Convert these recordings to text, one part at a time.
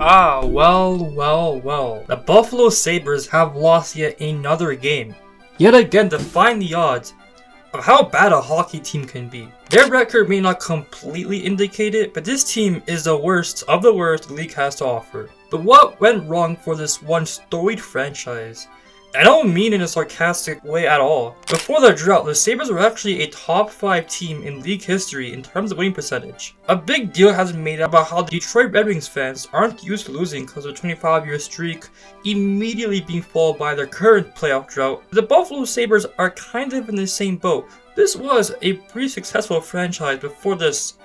Well. The Buffalo Sabres have lost yet another game. Yet again, defying the odds of how bad a hockey team can be. Their record may not completely indicate it, but this team is the worst of the worst the league has to offer. But what went wrong for this one storied franchise? I don't mean in a sarcastic way at all. Before the drought, the Sabres were actually a top 5 team in league history in terms of winning percentage. A big deal has been made about how the Detroit Red Wings fans aren't used to losing because of a 25-year streak immediately being followed by their current playoff drought. The Buffalo Sabres are kind of in the same boat. This was a pretty successful franchise before this.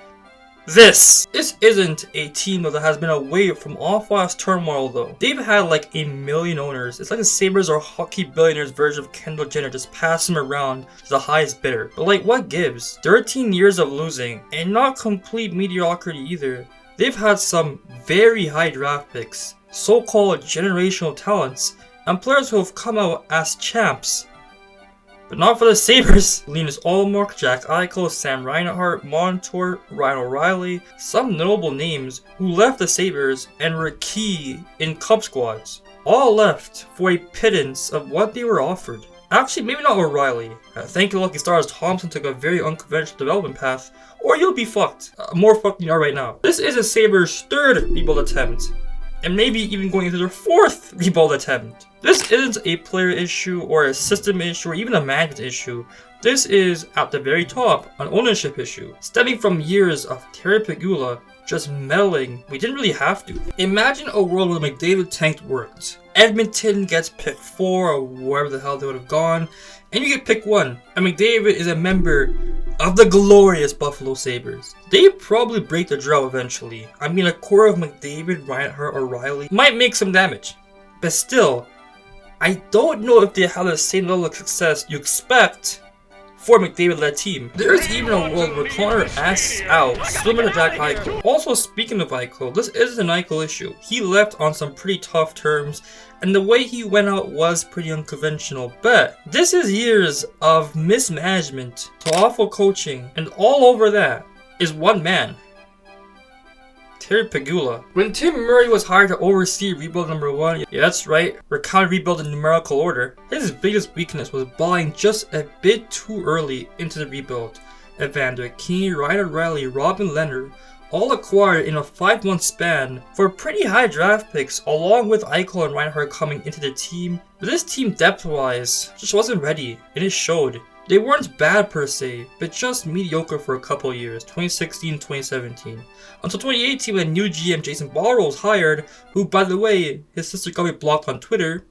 This isn't a team that has been away from off-ice turmoil though. They've had like a million owners. It's like the Sabres are hockey billionaires version of Kendall Jenner, just pass them around to the highest bidder. But like, what gives? 13 years of losing and not complete mediocrity either. They've had some very high draft picks, so-called generational talents, and players who have come out as champs. But not for the Sabres. Linus Ullmark, Jack Eichel, Sam Reinhart, Montour, Ryan O'Reilly, some notable names who left the Sabres and were key in Cup squads. All left for a pittance of what they were offered. Actually, maybe not O'Reilly. Thank you Lucky Stars, Thompson took a very unconventional development path, or you'll be fucked. More fucked than you are right now. This is a Sabres' third rebuild attempt, and maybe even going into their 4th rebuild attempt. This isn't a player issue or a system issue or even a management issue. This is, at the very top, an ownership issue, stemming from years of Terry Pegula just meddling. We didn't really have to. Imagine a world where the McDavid tank worked. Edmonton gets pick 4 or wherever the hell they would have gone, and you get pick 1. And McDavid is a member of the glorious Buffalo Sabres. They probably break the drought eventually. I mean, a core of McDavid, Reinhart, or Riley might make some damage. But still, I don't know if they have the same level of success you expect for a McDavid-led team. There's even a world where Connor asks out, similar to Jack Eichel. Also, speaking of Eichel, this isn't an Eichel issue. He left on some pretty tough terms, and the way he went out was pretty unconventional. But this is years of mismanagement to awful coaching, and all over that is one man. Terry Pegula. When Tim Murray was hired to oversee rebuild number 1, yeah, that's right, we're kind of rebuilding in numerical order, his biggest weakness was buying just a bit too early into the rebuild. Evander Kane, Ryan O'Reilly, Robin Leonard, all acquired in a 5-month span for pretty high draft picks, along with Eichel and Reinhart coming into the team. But this team depth-wise just wasn't ready, and it showed. They weren't bad per se, but just mediocre for a couple of years, 2016, 2017. Until 2018 when new GM Jason Ballroll was hired, who, by the way, his sister got me blocked on Twitter.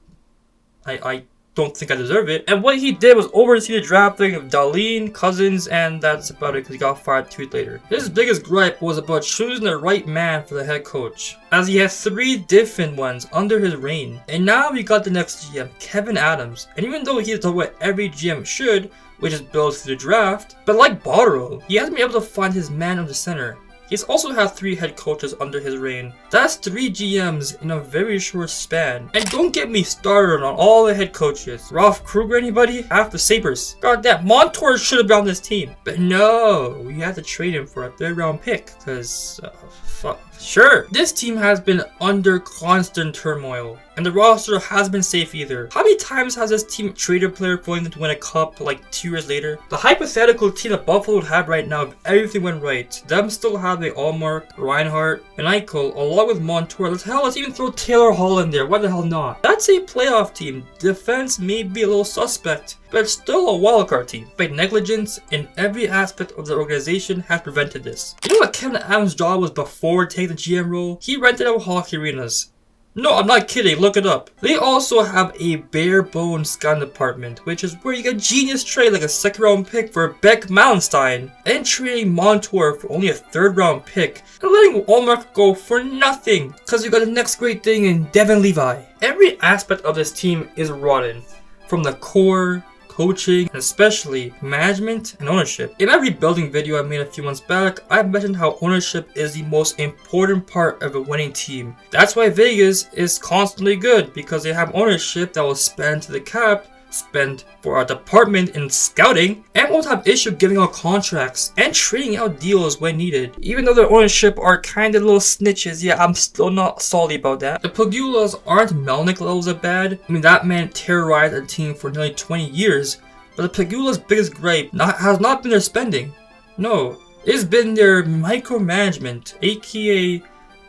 I don't think I deserve it. And what he did was oversee the drafting of Darlene, Cousins, and that's about it because he got fired 2 weeks later. His biggest gripe was about choosing the right man for the head coach, as he has 3 different ones under his reign. And now we got the next GM, Kevin Adams. And even though he has done what every GM should, which is build through the draft, but like Botterill, he hasn't been able to find his man on the center. He's also had 3 head coaches under his reign. That's 3 GMs in a very short span. And don't get me started on all the head coaches. Ralph Kruger, anybody? Half the Sabres. Goddamn, Montour should have been on this team. But no, we had to trade him for a 3rd round pick, because, fuck. Sure, this team has been under constant turmoil, and the roster hasn't been safe either. How many times has this team traded a player for them to win a cup like 2 years later? The hypothetical team that Buffalo would have right now if everything went right, them still having Ullmark, Reinhart, and Eichel, along with Montour. Let's even throw Taylor Hall in there, why the hell not? That's a playoff team. Defense may be a little suspect, but it's still a wildcard team. But negligence in every aspect of the organization has prevented this. You know what Kevin Adams' job was before taking the GM role? He rented out hockey arenas. No, I'm not kidding, look it up. They also have a bare bones scouting department, which is where you get genius trade like a 2nd round pick for Beck Mallenstein, and trading Montour for only a 3rd round pick, and letting Ullmark go for nothing, because you got the next great thing in Devin Levi. Every aspect of this team is rotten, from the core, coaching, and especially management and ownership. In my rebuilding video I made a few months back, I mentioned how ownership is the most important part of a winning team. That's why Vegas is constantly good, because they have ownership that will spend to the cap spend for our department in scouting, and won't have issue giving out contracts and trading out deals when needed. Even though their ownership are kinda little snitches, yeah, I'm still not salty about that. The Pagulas aren't Melnick levels of bad. I mean, that man terrorized a team for nearly 20 years, but the Pagulas' biggest gripe has not been their spending. No, it's been their micromanagement, aka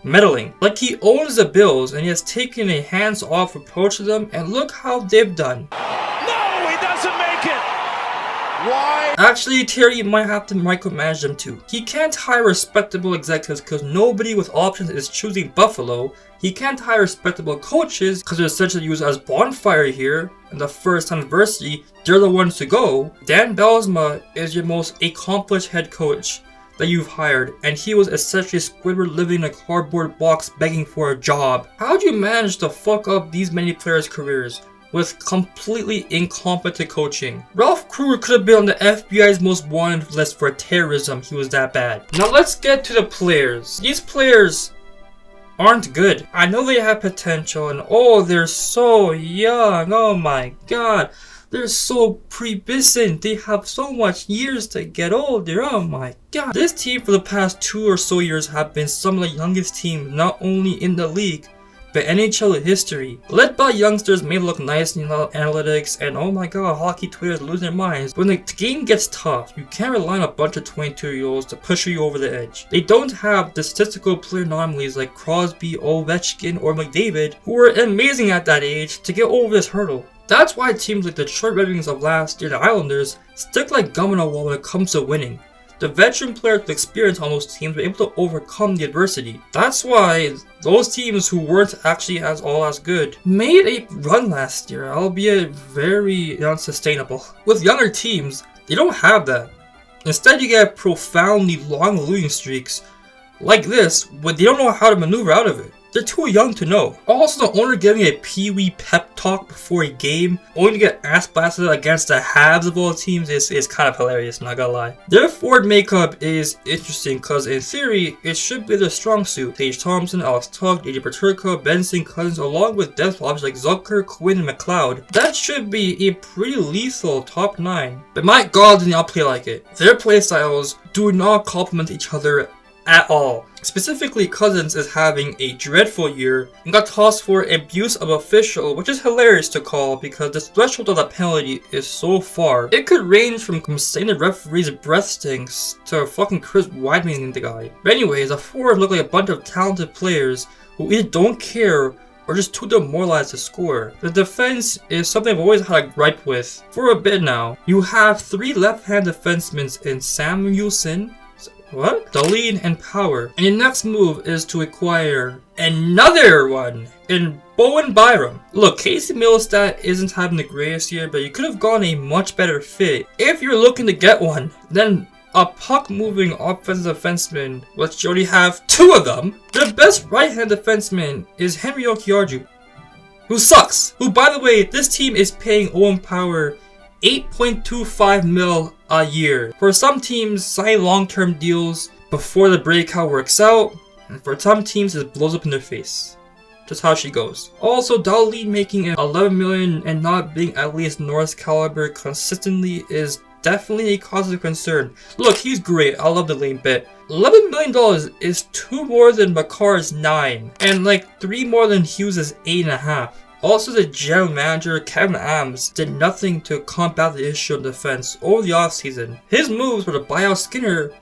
meddling. Like, he owns the Bills and he has taken a hands-off approach to them, and look how they've done. No, he doesn't make it! Why? Actually, Terry might have to micromanage them too. He can't hire respectable executives because nobody with options is choosing Buffalo. He can't hire respectable coaches because they're essentially used as bonfire here. And the first anniversary, they're the ones to go. Dan Belsma is your most accomplished head coach that you've hired, and he was essentially Squidward living in a cardboard box begging for a job. How'd you manage to fuck up these many players' careers with completely incompetent coaching? Ralph Kruger could have been on the FBI's most wanted list for terrorism. He was that bad. Now let's get to the players. These players aren't good. I know they have potential, and oh, they're so young. Oh my god. They're so pubescent. They have so much years to get older. Oh my god. This team for the past 2 or so years have been some of the youngest teams not only in the league, but NHL history. Led by youngsters may look nice in analytics, and oh my god, hockey Twitter is losing their minds. When the game gets tough, you can't rely on a bunch of 22-year-olds to push you over the edge. They don't have the statistical player anomalies like Crosby, Ovechkin, or McDavid, who were amazing at that age, to get over this hurdle. That's why teams like the Detroit Red Wings of last year, the Islanders, stick like gum in a wall when it comes to winning. The veteran players with experience on those teams were able to overcome the adversity. That's why those teams who weren't actually as good made a run last year, albeit very unsustainable. With younger teams, they don't have that. Instead, you get profoundly long losing streaks like this, but they don't know how to maneuver out of it. They're too young to know. Also, the owner giving a pee-wee pep talk before a game, only to get ass blasted against the halves of all teams is kind of hilarious, not gonna lie. Their forward makeup is interesting because in theory, it should be their strong suit. Tage Thompson, Alex Tuch, JJ Peterka, Benson, Cousins, along with depth options like Zucker, Quinn, and McLeod. That should be a pretty lethal top 9. But my god, do not play like it. Their playstyles do not complement each other at all. Specifically, Cousins is having a dreadful year and got tossed for abuse of official, which is hilarious to call because the threshold of the penalty is so far. It could range from saying the referee's breath stinks to fucking Chris Weidman the guy. But anyways, the forwards look like a bunch of talented players who either don't care or just too demoralized to score. The defense is something I've always had a gripe with for a bit now. You have 3 left-hand defensemen in Samuelson, Dahlin, and Power. And your next move is to acquire another one in Bowen Byram. Look, Casey Middlestat isn't having the greatest year, but you could have gotten a much better fit if you're looking to get one. Then a puck-moving offensive defenseman, which you already have 2 of them. Their best right-hand defenseman is Henry Okiarju, who sucks. Who, by the way, this team is paying Owen Power $8.25 million a year. For some teams, sign long-term deals before the breakout works out, and for some teams, it blows up in their face. Just how she goes. Also, Dahlin making $11 million and not being at least Norris caliber consistently is definitely a cause of concern. Look, he's great. I love the lane bit. $11 million is 2 more than Makar's 9, and like 3 more than Hughes' 8.5. Also, the general manager, Kevin Adams, did nothing to combat the issue of defense over the offseason. His moves were to buy out Skinner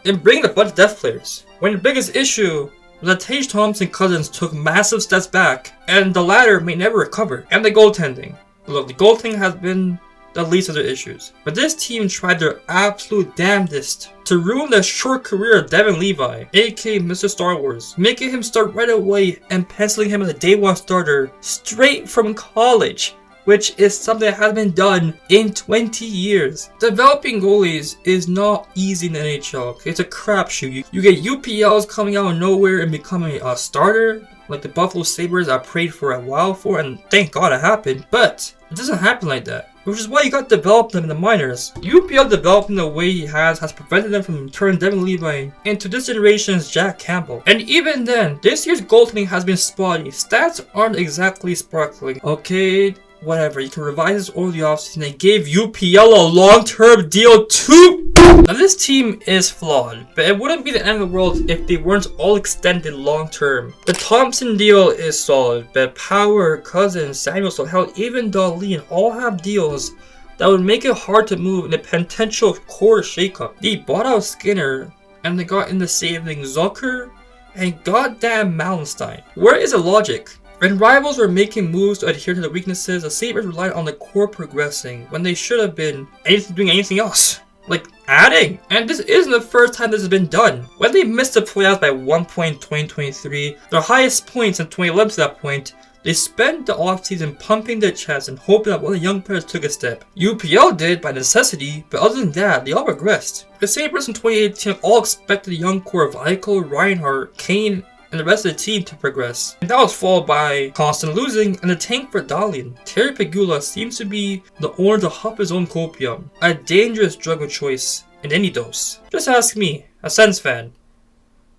and bring in a bunch of depth players, when the biggest issue was that Tage Thompson Cousins took massive steps back, and the latter may never recover. And the goaltending. Look, the goaltending has been the least of their issues. But this team tried their absolute damnedest to ruin the short career of Devin Levi, aka Mr. Star Wars, making him start right away and penciling him as a day 1 starter straight from college, which is something that hasn't been done in 20 years. Developing goalies is not easy in the NHL. It's a crapshoot. You get UPLs coming out of nowhere and becoming a starter, like the Buffalo Sabres I prayed for a while for, and thank God it happened. But it doesn't happen like that, which is why you got to develop them in the minors. UPL developing the way he has prevented them from turning Devin Levi into this generation's Jack Campbell. And even then, this year's goaltending has been spotty. Stats aren't exactly sparkling. Okay, whatever, you can revise this over the offseason. They gave UPL a long-term deal too. Now this team is flawed, but it wouldn't be the end of the world if they weren't all extended long-term. The Thompson deal is solid, but Power, Cousins, Samuelson, hell, even Dahlin all have deals that would make it hard to move in a potential core shakeup. They bought out Skinner, and they got in the saving Zucker and goddamn Malmstein. Where is the logic? When rivals were making moves to adhere to the weaknesses, the Sabres relied on the core progressing when they should have been doing anything else. Like adding. And this isn't the first time this has been done. When they missed the playoffs by 1 point in 2023, their highest points in 2011 to that point, they spent the offseason pumping their chest and hoping that one of the young players took a step. UPL did by necessity, but other than that, they all regressed. The Sabres in 2018 all expected the young core of Eichel, Reinhart, Kane, and the rest of the team to progress. And that was followed by constant losing and the tank for Dahlin. Terry Pegula seems to be the owner to hop his own copium, a dangerous drug of choice in any dose. Just ask me, a Sens fan.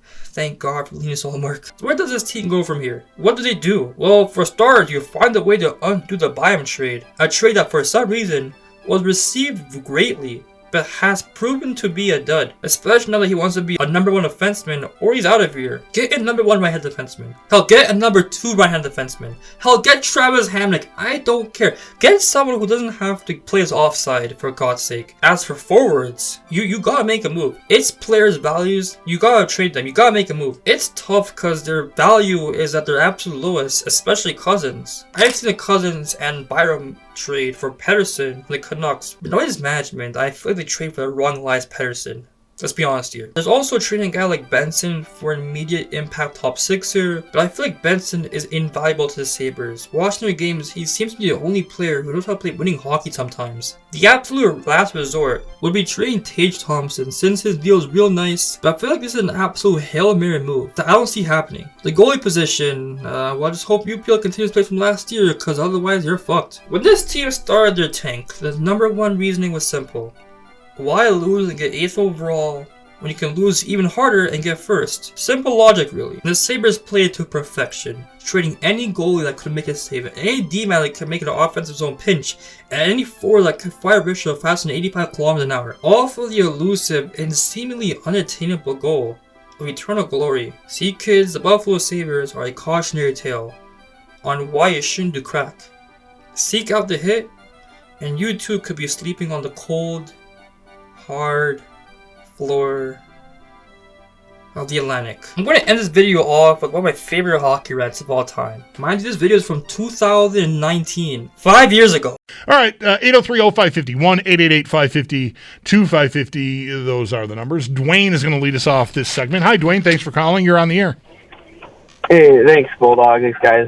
Thank God for Linus Ullmark. Where does this team go from here? What do they do? Well, for starters, you find a way to undo the Byam trade. A trade that for some reason was received greatly, but has proven to be a dud. Especially now that he wants to be a number 1 defenseman, or he's out of here. Get a number 1 right-hand defenseman. Hell, get a number 2 right-hand defenseman. Hell, get Travis Hamonic. I don't care. Get someone who doesn't have to play his offside, for God's sake. As for forwards, you gotta make a move. It's players' values. You gotta trade them. You gotta make a move. It's tough because their value is at their absolute lowest, especially Cousins. I've seen the Cousins and Byram trade for Pedersen from the Canucks. But knowing his management, I feel like they trade for the wrong Elias Pedersen. Let's be honest here. There's also trading a guy like Benson for an immediate impact top sixer, but I feel like Benson is invaluable to the Sabres. Watching their games, he seems to be the only player who knows how to play winning hockey sometimes. The absolute last resort would be trading Tage Thompson since his deal is real nice, but I feel like this is an absolute Hail Mary move that I don't see happening. The goalie position, well, I just hope UPL continues to play from last year because otherwise you're fucked. When this team started their tank, the number 1 reasoning was simple. Why lose and get 8th overall when you can lose even harder and get 1st? Simple logic, really. And the Sabres played to perfection, trading any goalie that could make a save, any D-man that could make an offensive zone pinch, and any forward that could fire Richard faster than 85 kilometers an hour. All for the elusive and seemingly unattainable goal of eternal glory. See, kids, the Buffalo Sabres are a cautionary tale on why you shouldn't do crack. Seek out the hit, and you too could be sleeping on the cold, hard floor of the Atlantic. I'm going to end this video off with one of my favorite hockey rants of all time. Mind you, this video is from 2019, 5 years ago. All right, 803-0550, 1-888-550-2550. Those are the numbers. Dwayne is going to lead us off this segment. Hi, Dwayne. Thanks for calling. You're on the air. Hey, thanks, Bulldog. Thanks, guys.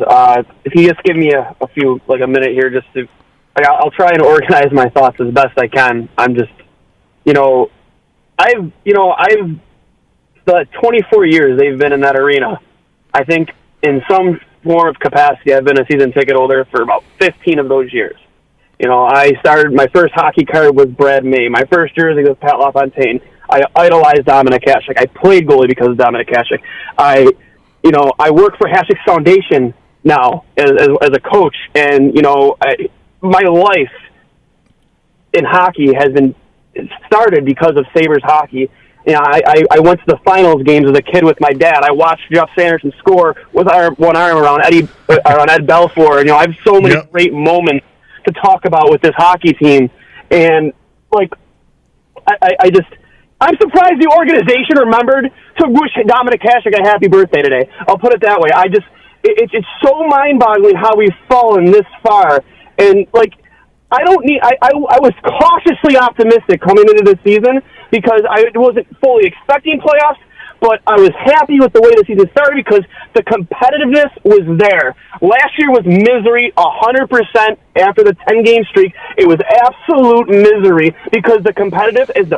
If you just give me a minute here, just to, I'll try and organize my thoughts as best I can. I'm just, I've the 24 years they've been in that arena. I think in some form of capacity, I've been a season ticket holder for about 15 of those years. I started, my first hockey card was Brad May. My first jersey was Pat LaFontaine. I idolized Dominic Hasek. I played goalie because of Dominic Hasek. I work for Hasek's Foundation now as a coach, and my life in hockey has been started because of Sabres hockey. I went to the finals games as a kid with my dad. I watched Jeff Sanderson score with one arm around Ed Belfour. I have so many great moments to talk about with this hockey team, and I'm surprised the organization remembered to wish Dominic Hasek a happy birthday today. I'll put it that way. It's so mind-boggling how we've fallen this far, and I was cautiously optimistic coming into this season because I wasn't fully expecting playoffs, but I was happy with the way the season started because the competitiveness was there. Last year was misery 100% after the 10-game streak. It was absolute misery because the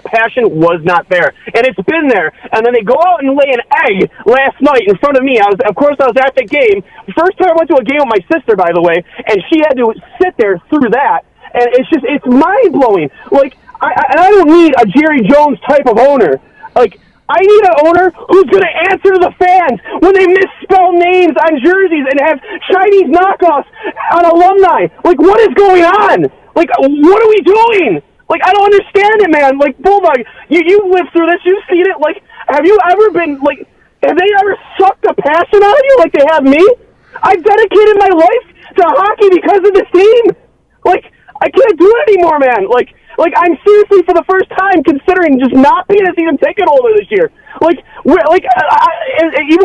passion was not there. And it's been there. And then they go out and lay an egg last night in front of me. I was at the game. The first time I went to a game with my sister, by the way, and she had to sit there through that. And it's mind-blowing. I don't need a Jerry Jones type of owner. I need an owner who's going to answer to the fans when they misspell names on jerseys and have Chinese knockoffs on alumni. Like, what is going on? Like, what are we doing? Like, I don't understand it, man. Like, Bulldog, you've lived through this. You've seen it. Like, have you ever been, like, have they ever sucked the passion out of you like they have me? I've dedicated my life to hockey because of this team. Like, I can't do it anymore, man. Like I'm seriously, for the first time, considering just not being a season ticket holder this year. Even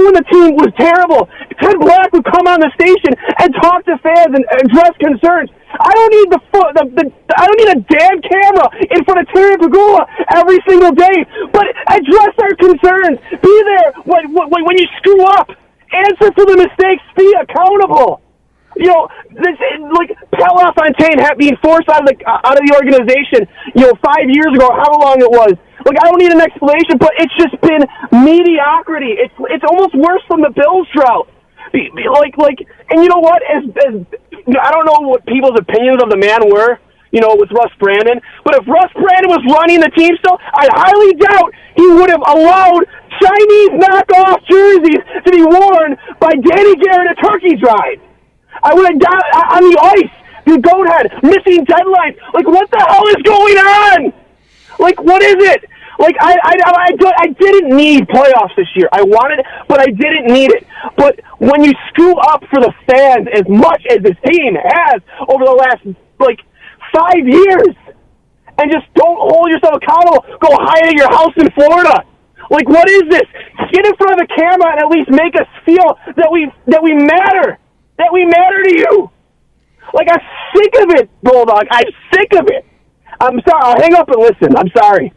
when the team was terrible, Ted Black would come on the station and talk to fans and address concerns. I don't need I don't need a damn camera in front of Terry Pagula every single day, but address our concerns. Be there when you screw up. Answer for the mistakes. Be accountable. You know, this, like, Palafontaine being forced out of the organization, 5 years ago, however long it was. Like, I don't need an explanation, but it's just been mediocrity. It's almost worse than the Bills drought. And you know what? As I don't know what people's opinions of the man were, with Russ Brandon, but if Russ Brandon was running the team still, I highly doubt he would have allowed Chinese knockoff jerseys to be worn by Danny Garrett at Turkey Drive. I would have got on the ice, the goat head, missing deadlines. Like, what the hell is going on? Like, what is it? Like, I didn't need playoffs this year. I wanted it, but I didn't need it. But when you screw up for the fans as much as this team has over the last, 5 years, and just don't hold yourself accountable, go hide at your house in Florida. Like, what is this? Get in front of the camera and at least make us feel that we matter. That we matter to you. Like, I'm sick of it, Bulldog. I'm sick of it. I'm sorry. I'll hang up and listen. I'm sorry.